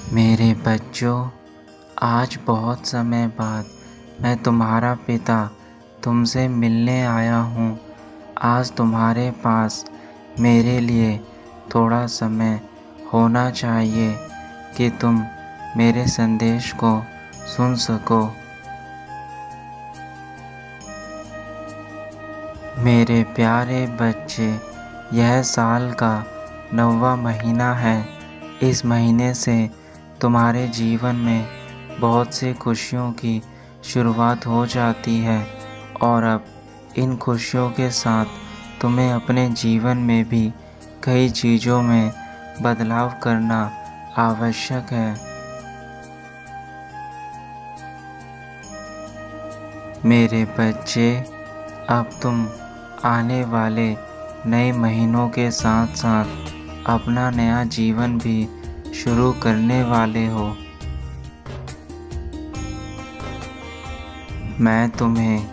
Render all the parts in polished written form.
मेरे बच्चों, आज बहुत समय बाद मैं तुम्हारा पिता तुमसे मिलने आया हूँ। आज तुम्हारे पास मेरे लिए थोड़ा समय होना चाहिए कि तुम मेरे संदेश को सुन सको। मेरे प्यारे बच्चे, यह साल का 9वां महीना है। इस महीने से तुम्हारे जीवन में बहुत सी खुशियों की शुरुआत हो जाती है और अब इन खुशियों के साथ तुम्हें अपने जीवन में भी कई चीज़ों में बदलाव करना आवश्यक है। मेरे बच्चे, अब तुम आने वाले नए महीनों के साथ साथ अपना नया जीवन भी शुरू करने वाले हो। मैं तुम्हें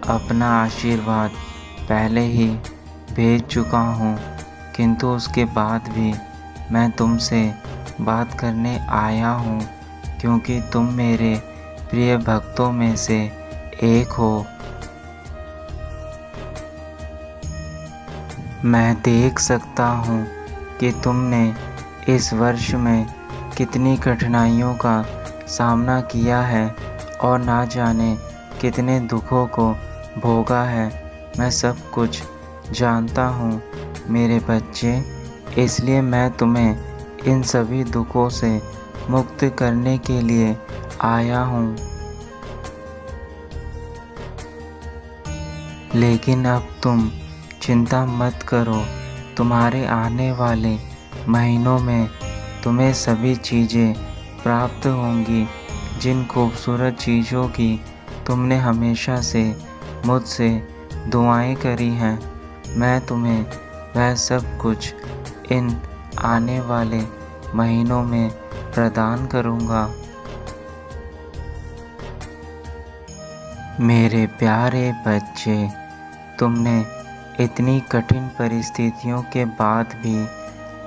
अपना आशीर्वाद पहले ही भेज चुका हूँ, किंतु उसके बाद भी मैं तुमसे बात करने आया हूँ क्योंकि तुम मेरे प्रिय भक्तों में से एक हो। मैं देख सकता हूँ कि तुमने इस वर्ष में कितनी कठिनाइयों का सामना किया है और ना जाने कितने दुखों को भोगा है। मैं सब कुछ जानता हूँ मेरे बच्चे, इसलिए मैं तुम्हें इन सभी दुखों से मुक्त करने के लिए आया हूँ। लेकिन अब तुम चिंता मत करो, तुम्हारे आने वाले महीनों में तुम्हें सभी चीज़ें प्राप्त होंगी। जिन खूबसूरत चीज़ों की तुमने हमेशा से मुझसे दुआएं करी हैं, मैं तुम्हें वह सब कुछ इन आने वाले महीनों में प्रदान करूँगा। मेरे प्यारे बच्चे, तुमने इतनी कठिन परिस्थितियों के बाद भी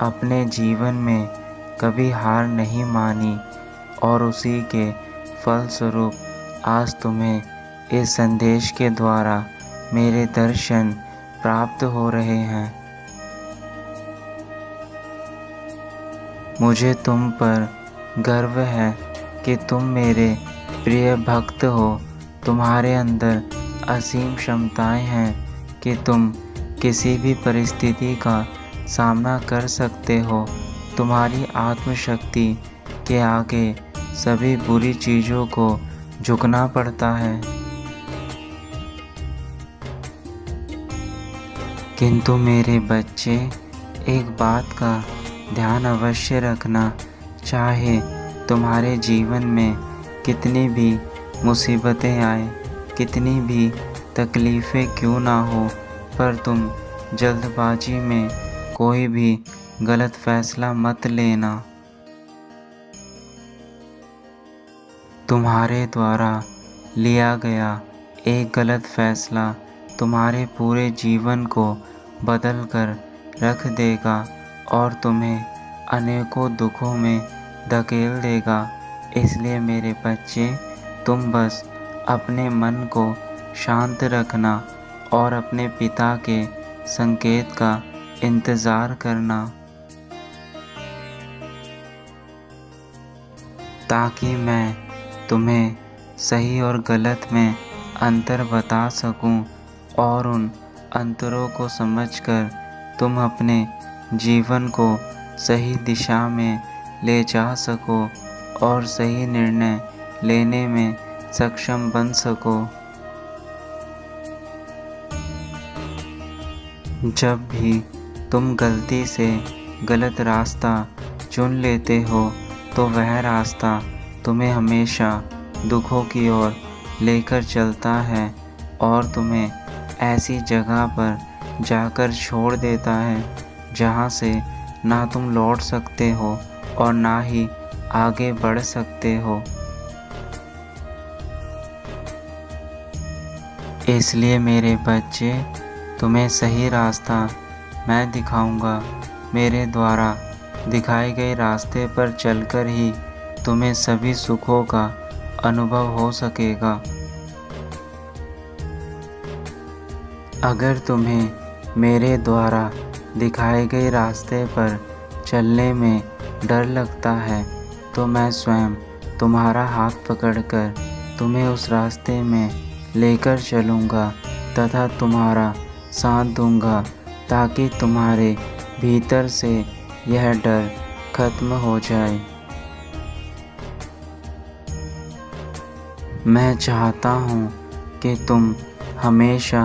अपने जीवन में कभी हार नहीं मानी और उसी के फलस्वरूप आज तुम्हें इस संदेश के द्वारा मेरे दर्शन प्राप्त हो रहे हैं। मुझे तुम पर गर्व है कि तुम मेरे प्रिय भक्त हो। तुम्हारे अंदर असीम क्षमताएं हैं कि तुम किसी भी परिस्थिति का सामना कर सकते हो। तुम्हारी आत्मशक्ति के आगे सभी बुरी चीज़ों को झुकना पड़ता है। किंतु मेरे बच्चे, एक बात का ध्यान अवश्य रखना, चाहे तुम्हारे जीवन में कितनी भी मुसीबतें आए, कितनी भी तकलीफ़ें क्यों ना हो, पर तुम जल्दबाजी में कोई भी गलत फैसला मत लेना। तुम्हारे द्वारा लिया गया एक गलत फैसला तुम्हारे पूरे जीवन को बदल कर रख देगा और तुम्हें अनेकों दुखों में धकेल देगा। इसलिए मेरे बच्चे, तुम बस अपने मन को शांत रखना और अपने पिता के संकेत का इंतज़ार करना, ताकि मैं तुम्हें सही और गलत में अंतर बता सकूं और उन अंतरों को समझकर तुम अपने जीवन को सही दिशा में ले जा सको और सही निर्णय लेने में सक्षम बन सको। जब भी तुम गलती से गलत रास्ता चुन लेते हो तो वह रास्ता तुम्हें हमेशा दुखों की ओर लेकर चलता है और तुम्हें ऐसी जगह पर जाकर छोड़ देता है जहाँ से ना तुम लौट सकते हो और ना ही आगे बढ़ सकते हो। इसलिए मेरे बच्चे, तुम्हें सही रास्ता मैं दिखाऊंगा। मेरे द्वारा दिखाए गए रास्ते पर चलकर ही तुम्हें सभी सुखों का अनुभव हो सकेगा। अगर तुम्हें मेरे द्वारा दिखाए गए रास्ते पर चलने में डर लगता है तो मैं स्वयं तुम्हारा हाथ पकड़कर तुम्हें उस रास्ते में लेकर चलूँगा तथा तुम्हारा साथ दूँगा, ताकि तुम्हारे भीतर से यह डर खत्म हो जाए। मैं चाहता हूँ कि तुम हमेशा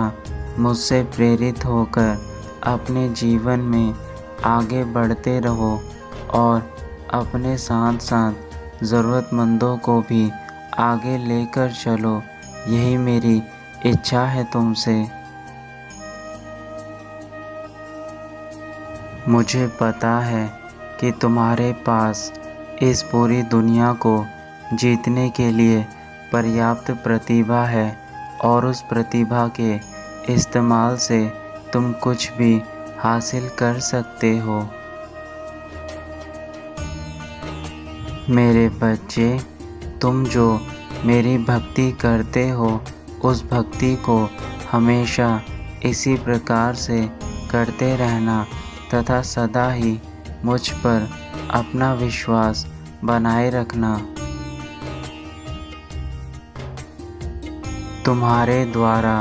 मुझसे प्रेरित होकर अपने जीवन में आगे बढ़ते रहो और अपने साथ साथ ज़रूरतमंदों को भी आगे लेकर चलो। यही मेरी इच्छा है तुमसे। मुझे पता है कि तुम्हारे पास इस पूरी दुनिया को जीतने के लिए पर्याप्त प्रतिभा है और उस प्रतिभा के इस्तेमाल से तुम कुछ भी हासिल कर सकते हो। मेरे बच्चे, तुम जो मेरी भक्ति करते हो उस भक्ति को हमेशा इसी प्रकार से करते रहना तथा सदा ही मुझ पर अपना विश्वास बनाए रखना। तुम्हारे द्वारा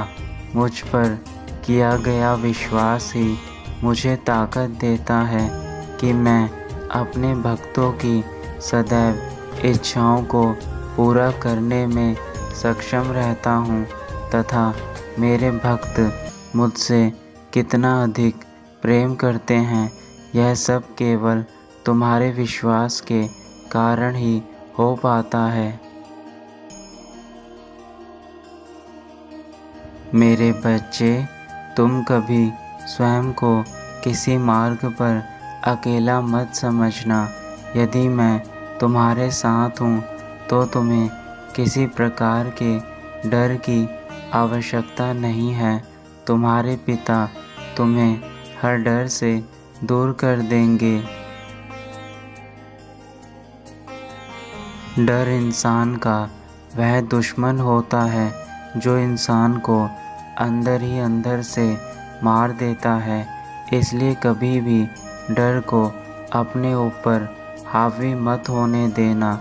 मुझ पर किया गया विश्वास ही मुझे ताकत देता है कि मैं अपने भक्तों की सदैव इच्छाओं को पूरा करने में सक्षम रहता हूँ तथा मेरे भक्त मुझसे कितना अधिक प्रेम करते हैं यह सब केवल तुम्हारे विश्वास के कारण ही हो पाता है। मेरे बच्चे, तुम कभी स्वयं को किसी मार्ग पर अकेला मत समझना। यदि मैं तुम्हारे साथ हूँ तो तुम्हें किसी प्रकार के डर की आवश्यकता नहीं है। तुम्हारे पिता तुम्हें हर डर से दूर कर देंगे। डर इंसान का वह दुश्मन होता है जो इंसान को अंदर ही अंदर से मार देता है। इसलिए कभी भी डर को अपने ऊपर हावी मत होने देना।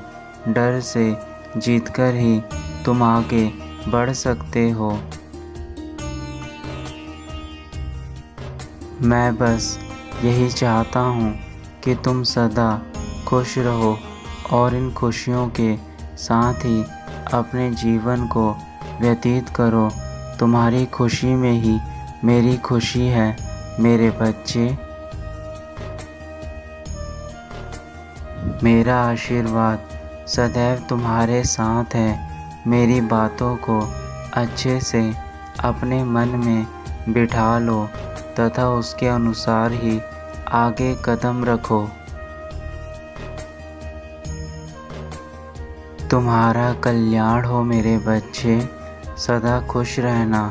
डर से जीतकर ही तुम आगे बढ़ सकते हो। मैं बस यही चाहता हूँ कि तुम सदा खुश रहो और इन खुशियों के साथ ही अपने जीवन को व्यतीत करो। तुम्हारी खुशी में ही मेरी खुशी है मेरे बच्चे। मेरा आशीर्वाद सदैव तुम्हारे साथ है। मेरी बातों को अच्छे से अपने मन में बिठा लो तथा उसके अनुसार ही आगे कदम रखो। तुम्हारा कल्याण हो मेरे बच्चे। सदा खुश रहना।